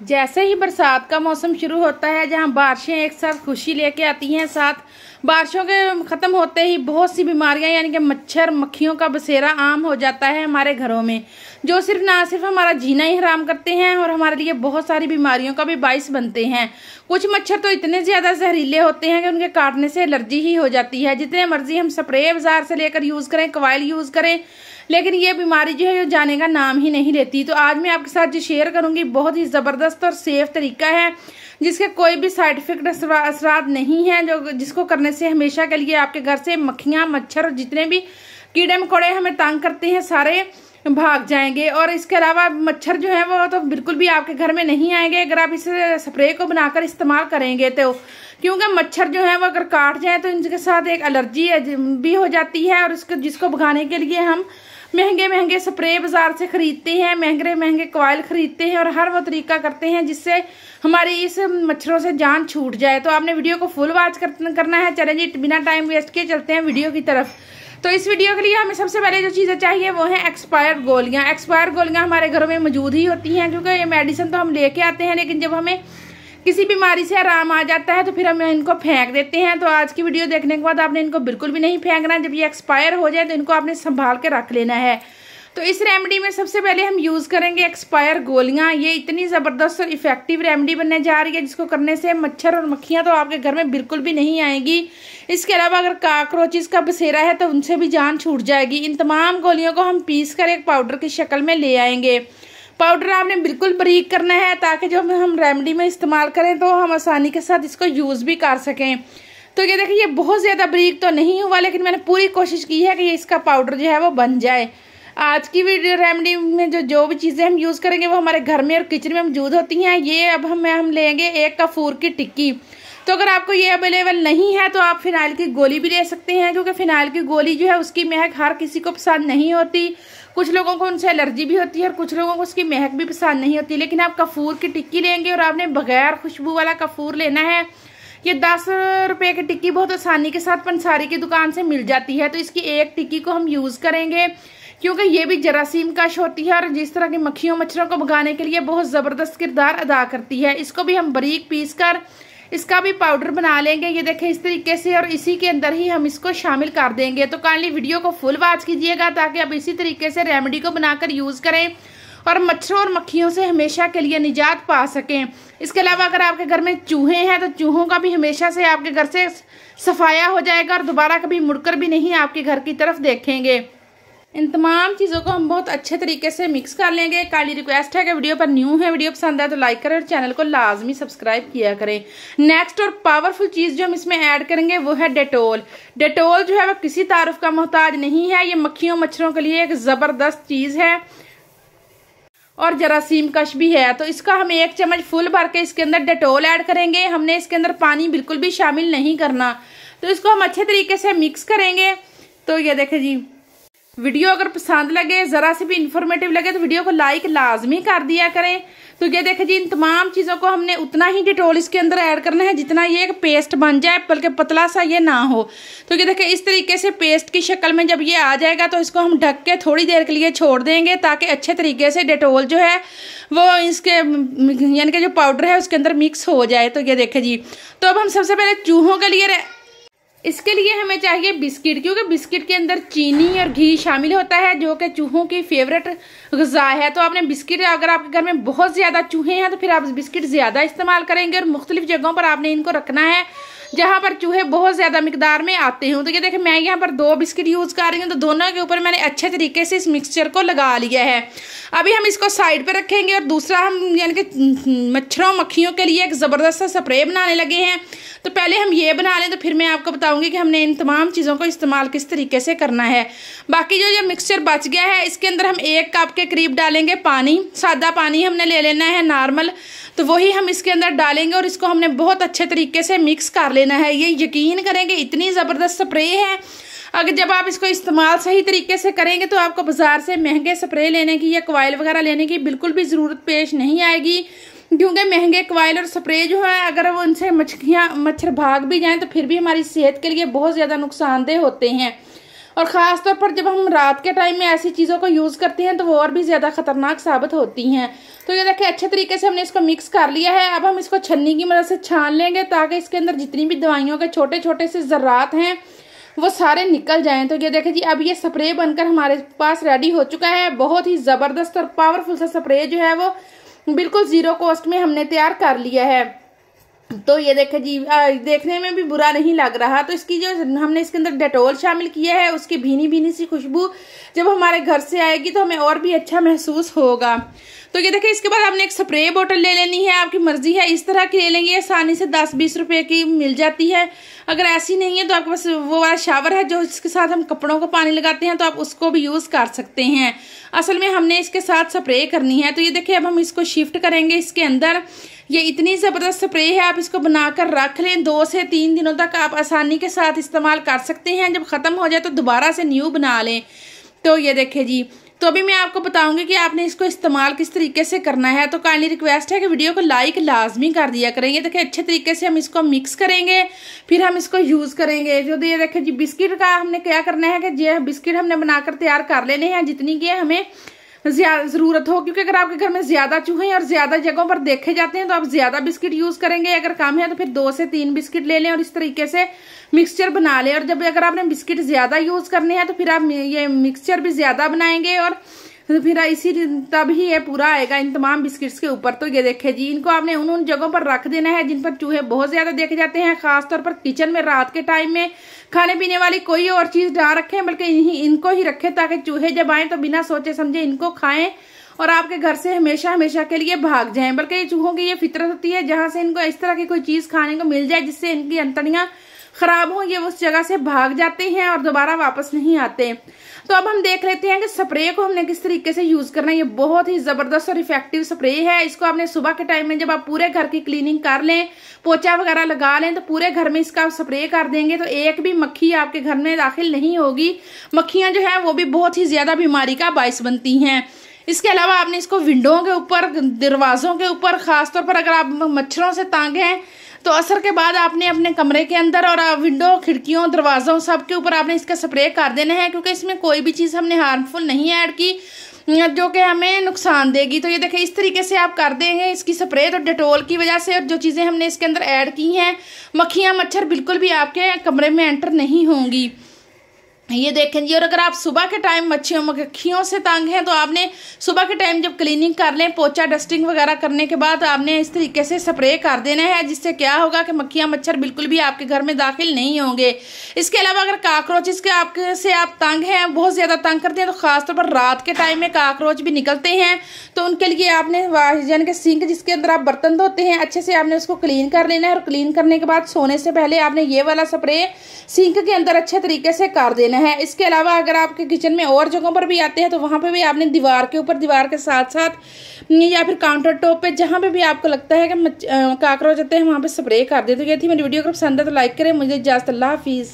जैसे ही बरसात का मौसम शुरू होता है, जहां बारिशें एक साथ खुशी लेके आती हैं, साथ बारिशों के खत्म होते ही बहुत सी बीमारियां यानी कि मच्छर मक्खियों का बसेरा आम हो जाता है हमारे घरों में, जो सिर्फ हमारा जीना ही हराम करते हैं और हमारे लिए बहुत सारी बीमारियों का भी बाइस बनते हैं। कुछ मच्छर तो इतने ज्यादा जहरीले होते हैं कि उनके काटने से एलर्जी ही हो जाती है। जितने मर्जी हम स्प्रे बाजार से लेकर यूज करें, कॉइल यूज करें, लेकिन ये बीमारी जो है जाने का नाम ही नहीं लेती। तो आज मैं आपके साथ जो शेयर करूंगी बहुत ही जबरदस्त और सेफ तरीका है, जिसके कोई भी साइड इफेक्ट असरात नहीं है, जिसको करने से हमेशा के लिए आपके घर से मक्खियां मच्छर और जितने भी कीड़े मकोड़े हमें तंग करते हैं सारे भाग जाएंगे। और इसके अलावा मच्छर जो है वो तो बिल्कुल भी आपके घर में नहीं आएंगे अगर आप इस स्प्रे को बनाकर इस्तेमाल करेंगे तो, क्योंकि मच्छर जो है वो अगर काट जाए तो इनके साथ एक एलर्जी भी हो जाती है। और जिसको भगाने के लिए हम महंगे महंगे स्प्रे बाजार से खरीदते हैं, महंगे महंगे कॉइल खरीदते हैं और हर वो तरीका करते हैं जिससे हमारी इस मच्छरों से जान छूट जाए। तो आपने वीडियो को फुल वॉच करना है। चलें जी, बिना टाइम वेस्ट किए चलते हैं वीडियो की तरफ। तो इस वीडियो के लिए हमें सबसे पहले जो चीज़ें चाहिए वो है एक्सपायर्ड गोलियां। एक्सपायर्ड गोलियां हमारे घरों में मौजूद ही होती हैं, क्योंकि ये मेडिसिन तो हम लेके आते हैं, लेकिन जब हमें किसी बीमारी से आराम आ जाता है तो फिर हम इनको फेंक देते हैं। तो आज की वीडियो देखने के बाद आपने इनको बिल्कुल भी नहीं फेंकना। जब ये एक्सपायर हो जाए तो इनको आपने संभाल के रख लेना है। तो इस रेमेडी में सबसे पहले हम यूज करेंगे एक्सपायर गोलियां। ये इतनी जबरदस्त और इफेक्टिव रेमेडी बनने जा रही है, जिसको करने से मच्छर और मक्खियां तो आपके घर में बिल्कुल भी नहीं आएगी। इसके अलावा अगर काकरोचेस का बसेरा है तो उनसे भी जान छूट जाएगी। इन तमाम गोलियों को हम पीस कर एक पाउडर की शक्ल में ले आएंगे। पाउडर आपने बिल्कुल बारीक करना है, ताकि जब हम रेमेडी में इस्तेमाल करें तो हम आसानी के साथ इसको यूज भी कर सकें। तो ये देखिए, ये बहुत ज्यादा बारीक तो नहीं हुआ, लेकिन मैंने पूरी कोशिश की है कि ये इसका पाउडर जो है वो बन जाए। आज की वीडियो रेमेडी में जो भी चीजें हम यूज करेंगे वो हमारे घर में और किचन में मौजूद होती हैं। ये अब हम लेंगे एक कपूर की टिक्की। तो अगर आपको ये अवेलेबल नहीं है तो आप फिनाइल की गोली भी ले सकते हैं, क्योंकि फिनाइल की गोली जो है उसकी महक हर किसी को पसंद नहीं होती। कुछ लोगों को उनसे एलर्जी भी होती है और कुछ लोगों को उसकी महक भी पसंद नहीं होती। लेकिन आप कपूर की टिक्की लेंगे और आपने बगैर खुशबू वाला कपूर लेना है। ये 10 रुपए की टिक्की बहुत आसानी के साथ पंसारी की दुकान से मिल जाती है। तो इसकी एक टिक्की को हम यूज करेंगे, क्योंकि ये भी जरासीम कश होती है और जिस तरह की मक्खियों मच्छरों को भगाने के लिए बहुत जबरदस्त किरदार अदा करती है। इसको भी हम बारीक पीस कर इसका भी पाउडर बना लेंगे। ये देखें इस तरीके से, और इसी के अंदर ही हम इसको शामिल कर देंगे। तो काइंडली वीडियो को फुल वॉच कीजिएगा, ताकि आप इसी तरीके से रेमेडी को बनाकर यूज करें और मच्छरों और मक्खियों से हमेशा के लिए निजात पा सकें। इसके अलावा अगर आपके घर में चूहे हैं तो चूहों का भी हमेशा से आपके घर से सफाया हो जाएगा और दोबारा कभी मुड़कर भी नहीं आपके घर की तरफ देखेंगे। इन तमाम चीज़ों को हम बहुत अच्छे तरीके से मिक्स कर लेंगे। काइंडली रिक्वेस्ट है कि वीडियो पर न्यू है, वीडियो पसंद आए तो लाइक करें और चैनल को लाजमी सब्सक्राइब किया करें। नेक्स्ट और पावरफुल चीज़ जो हम इसमें ऐड करेंगे वो है डेटोल। डेटोल जो है वो किसी तारुफ का मोहताज नहीं है। ये मक्खियों मच्छरों के लिए एक ज़बरदस्त चीज़ है और जरासीम कश भी है। तो इसका हम 1 चम्मच फुल भर के इसके अंदर डेटोल ऐड करेंगे। हमने इसके अंदर पानी बिल्कुल भी शामिल नहीं करना। तो इसको हम अच्छे तरीके से मिक्स करेंगे। तो ये देखें जी, वीडियो अगर पसंद लगे, जरा से भी इंफॉर्मेटिव लगे तो वीडियो को लाइक लाजमी कर दिया करें। तो ये देखें जी, इन तमाम चीज़ों को हमने उतना ही डिटोल इसके अंदर ऐड करना है जितना ये एक पेस्ट बन जाए, बल्कि पतला सा ये ना हो। तो ये देखें इस तरीके से पेस्ट की शक्ल में जब ये आ जाएगा तो इसको हम ढक के थोड़ी देर के लिए छोड़ देंगे, ताकि अच्छे तरीके से डेटोल जो है वो इसके यानी कि जो पाउडर है उसके अंदर मिक्स हो जाए। तो ये देखें जी, तो अब हम सबसे पहले चूहों के लिए इसके लिए हमें चाहिए बिस्किट, क्योंकि बिस्किट के अंदर चीनी और घी शामिल होता है, जो कि चूहों की फेवरेट ग़िज़ा है। तो आपने बिस्किट, अगर आपके घर में बहुत ज़्यादा चूहे हैं तो फिर आप बिस्किट ज़्यादा इस्तेमाल करेंगे और मुख्तलिफ जगहों पर आपने इनको रखना है जहां पर चूहे बहुत ज़्यादा मिकदार में आते हों। तो ये देखें, मैं यहाँ पर 2 बिस्किट यूज़ कर रही हूँ। तो दोनों के ऊपर मैंने अच्छे तरीके से इस मिक्सचर को लगा लिया है। अभी हम इसको साइड पर रखेंगे और दूसरा हम यानी कि मच्छरों मक्खियों के लिए एक ज़बरदस्त सा स्प्रे बनाने लगे हैं। तो पहले हम ये बना लें, तो फिर मैं आपको बताऊंगी कि हमने इन तमाम चीज़ों को इस्तेमाल किस तरीके से करना है। बाकी जो ये मिक्सचर बच गया है इसके अंदर हम 1 कप के करीब डालेंगे पानी। सादा पानी हमने ले लेना है नॉर्मल, तो वही हम इसके अंदर डालेंगे और इसको हमने बहुत अच्छे तरीके से मिक्स कर लेना है। ये यकीन करेंगे इतनी ज़बरदस्त स्प्रे है, अगर जब आप इसको इस्तेमाल सही तरीके से करेंगे तो आपको बाजार से महंगे स्प्रे लेने की या कॉइल वगैरह लेने की बिल्कुल भी ज़रूरत पेश नहीं आएगी, क्योंकि महंगे कॉइल और स्प्रे जो है अगर वो उनसे मच्छर भाग भी जाएं तो फिर भी हमारी सेहत के लिए बहुत ज़्यादा नुकसानदेह होते हैं। और ख़ास तौर पर जब हम रात के टाइम में ऐसी चीज़ों को यूज़ करते हैं तो वो और भी ज़्यादा खतरनाक साबित होती हैं। तो ये देखिए अच्छे तरीके से हमने इसको मिक्स कर लिया है। अब हम इसको छन्नी की मदद से छान लेंगे ताकि इसके अंदर जितनी भी दवाइयों के छोटे छोटे से ज़र्रात हैं वो सारे निकल जाएं। तो ये देखिए जी अब ये स्प्रे बनकर हमारे पास रेडी हो चुका है। बहुत ही ज़बरदस्त और पावरफुल सा स्प्रे जो है वो बिल्कुल ज़ीरो कॉस्ट में हमने तैयार कर लिया है। तो ये देखे जी देखने में भी बुरा नहीं लग रहा। तो इसकी जो हमने इसके अंदर डेटोल शामिल किया है उसकी भीनी भीनी सी खुशबू जब हमारे घर से आएगी तो हमें और भी अच्छा महसूस होगा। तो ये देखिए इसके बाद आपने एक स्प्रे बोतल ले लेनी है, आपकी मर्जी है इस तरह की ले लेंगे, आसानी से 10-20 रुपए की मिल जाती है। अगर ऐसी नहीं है तो आपके पास वो वाला शावर है जो इसके साथ हम कपड़ों को पानी लगाते हैं तो आप उसको भी यूज़ कर सकते हैं। असल में हमने इसके साथ स्प्रे करनी है। तो ये देखिए अब हम इसको शिफ्ट करेंगे इसके अंदर। ये इतनी ज़बरदस्त स्प्रे है, आप इसको बनाकर रख लें, 2 से 3 दिनों तक आप आसानी के साथ इस्तेमाल कर सकते हैं। जब ख़त्म हो जाए तो दोबारा से न्यू बना लें। तो ये देखिए जी, तो अभी मैं आपको बताऊंगी कि आपने इसको इस्तेमाल किस तरीके से करना है। तो काइंडली रिक्वेस्ट है कि वीडियो को लाइक लाजमी कर दिया करेंगे। देखिए अच्छे तरीके से हम इसको मिक्स करेंगे, फिर हम इसको यूज़ करेंगे। जो ये देखिए जी बिस्किट का हमने क्या करना है कि ये बिस्किट हमने बनाकर तैयार कर लेने हैं जितनी की हमें ज़रूरत हो, क्योंकि अगर आपके घर में ज़्यादा चूहे और ज़्यादा जगहों पर देखे जाते हैं तो आप ज़्यादा बिस्किट यूज़ करेंगे। अगर कम है तो फिर 2 से 3 बिस्किट ले लें और इस तरीके से मिक्सचर बना लें। और जब अगर आपने बिस्किट ज़्यादा यूज़ करने हैं तो फिर आप ये मिक्सचर भी ज़्यादा बनाएंगे और फिर इसी तब ही ये पूरा आएगा इन तमाम बिस्किट्स के ऊपर। तो ये देखिए जी इनको आपने उन जगहों पर रख देना है जिन पर चूहे बहुत ज़्यादा देखे जाते हैं। खासतौर पर किचन में रात के टाइम में खाने पीने वाली कोई और चीज़ ना रखें, बल्कि इनको ही रखें ताकि चूहे जब आएँ तो बिना सोचे समझे इनको खाएं और आपके घर से हमेशा हमेशा के लिए भाग जाएं। बल्कि ये चूहों की ये फितरत होती है जहाँ से इनको इस तरह की कोई चीज़ खाने को मिल जाए जिससे इनकी अंतड़ियाँ खराब हो, ये उस जगह से भाग जाते हैं और दोबारा वापस नहीं आते। तो अब हम देख लेते हैं कि स्प्रे को हमने किस तरीके से यूज करना है। ये बहुत ही जबरदस्त और इफेक्टिव स्प्रे है। इसको आपने सुबह के टाइम में जब आप पूरे घर की क्लीनिंग कर लें, पोछा वगैरह लगा लें, तो पूरे घर में इसका स्प्रे कर देंगे तो एक भी मक्खी आपके घर में दाखिल नहीं होगी। मक्खियां जो है वो भी बहुत ही ज्यादा बीमारी का बायस बनती हैं। इसके अलावा आपने इसको विंडोओं के ऊपर, दरवाजों के ऊपर, खासतौर पर अगर आप मच्छरों से तंग हैं तो असर के बाद आपने अपने कमरे के अंदर और विंडो, खिड़कियों, दरवाजों सब के ऊपर आपने इसका स्प्रे कर देना है, क्योंकि इसमें कोई भी चीज़ हमने हार्मफुल नहीं ऐड की जो कि हमें नुकसान देगी। तो ये देखिए इस तरीके से आप कर देंगे इसकी स्प्रे। तो डेटोल की वजह से और जो चीज़ें हमने इसके अंदर ऐड की हैं, मक्खियाँ मच्छर बिल्कुल भी आपके कमरे में एंटर नहीं होंगी। ये देखें जी। और अगर आप सुबह के टाइम मक्खियों से तंग हैं तो आपने सुबह के टाइम जब क्लीनिंग कर लें, पोछा डस्टिंग वगैरह करने के बाद आपने इस तरीके से स्प्रे कर देना है, जिससे क्या होगा कि मक्खियां मच्छर बिल्कुल भी आपके घर में दाखिल नहीं होंगे। इसके अलावा अगर काकरोचेस के आपके से आप तंग हैं, बहुत ज़्यादा तंग करते हैं, तो खासतौर पर रात के टाइम में काकरोच भी निकलते हैं, तो उनके लिए आपने यानी कि सिंक जिसके अंदर आप बर्तन धोते हैं अच्छे से आपने उसको क्लीन कर लेना है। और क्लीन करने के बाद सोने से पहले आपने ये वाला स्प्रे सिंक के अंदर अच्छे तरीके से कर देना है। इसके अलावा अगर आपके किचन में और जगहों पर भी आते हैं तो वहां पे भी आपने दीवार के ऊपर, दीवार के साथ साथ या फिर काउंटर टॉप पे, जहां पे भी आपको लगता है कि काकरोच आते हैं वहां पे स्प्रे कर दे। तो ये थी मेरी वीडियो, अगर पसंद है तो लाइक करें। मुझे इजाजत, अल्लाह हाफिज़।